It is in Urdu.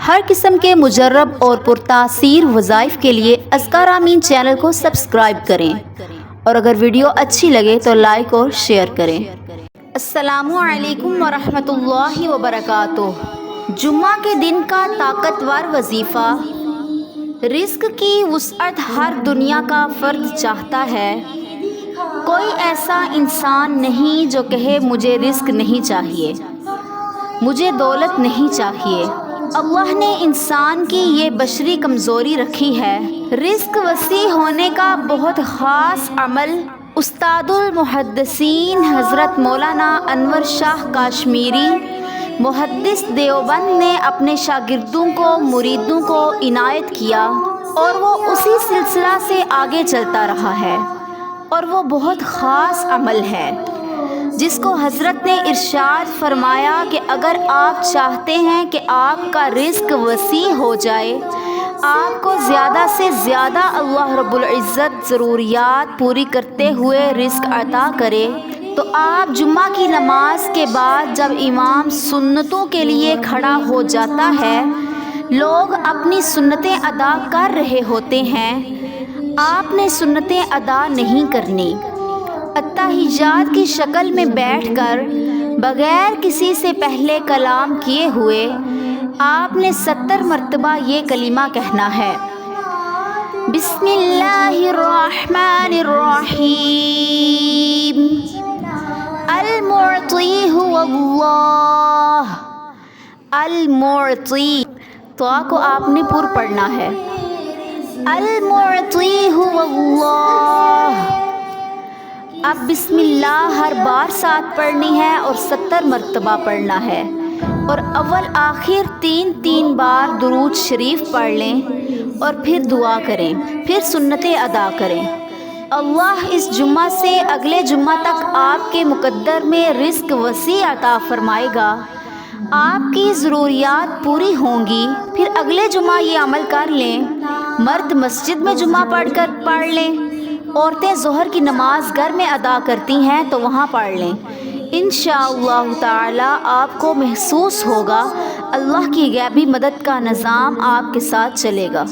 ہر قسم کے مجرب اور پرتاثیر وظائف کے لیے اذکار آمین چینل کو سبسکرائب کریں اور اگر ویڈیو اچھی لگے تو لائک اور شیئر کریں۔ السلام علیکم ورحمۃ اللہ وبرکاتہ۔ جمعہ کے دن کا طاقتور وظیفہ۔ رزق کی وسعت ہر دنیا کا فرد چاہتا ہے۔ کوئی ایسا انسان نہیں جو کہے مجھے رزق نہیں چاہیے، مجھے دولت نہیں چاہیے۔ اللہ نے انسان کی یہ بشری کمزوری رکھی ہے۔ رزق وسیع ہونے کا بہت خاص عمل استاد المحدثین حضرت مولانا انور شاہ کاشمیری محدث دیوبند نے اپنے شاگردوں کو مریدوں کو عنایت کیا اور وہ اسی سلسلہ سے آگے چلتا رہا ہے، اور وہ بہت خاص عمل ہے جس کو حضرت نے ارشاد فرمایا کہ اگر آپ چاہتے ہیں کہ آپ کا رزق وسیع ہو جائے، آپ کو زیادہ سے زیادہ اللہ رب العزت ضروریات پوری کرتے ہوئے رزق عطا کرے، تو آپ جمعہ کی نماز کے بعد جب امام سنتوں کے لیے کھڑا ہو جاتا ہے، لوگ اپنی سنتیں ادا کر رہے ہوتے ہیں، آپ نے سنتیں ادا نہیں کرنی۔ التحیات کی شکل میں بیٹھ کر بغیر کسی سے پہلے کلام کیے ہوئے آپ نے 70 مرتبہ یہ کلمہ کہنا ہے: بسم اللہ الرحمن الرحیم، المعطی هو اللہ، المعطی تو کو آپ نے پر پڑھنا ہے، المعطی هو اللہ۔ اب بسم اللہ ہر بار ساتھ پڑھنی ہے اور 70 مرتبہ پڑھنا ہے، اور اول آخر 3 بار درود شریف پڑھ لیں اور پھر دعا کریں، پھر سنتیں ادا کریں۔ اللہ اس جمعہ سے اگلے جمعہ تک آپ کے مقدر میں رزق وسیع عطا فرمائے گا، آپ کی ضروریات پوری ہوں گی۔ پھر اگلے جمعہ یہ عمل کر لیں، مرد مسجد میں جمعہ پڑھ لیں، عورتیں ظہر کی نماز گھر میں ادا کرتی ہیں تو وہاں پڑھ لیں۔ انشاءاللہ تعالی آپ کو محسوس ہوگا اللہ کی غیبی مدد کا نظام آپ کے ساتھ چلے گا۔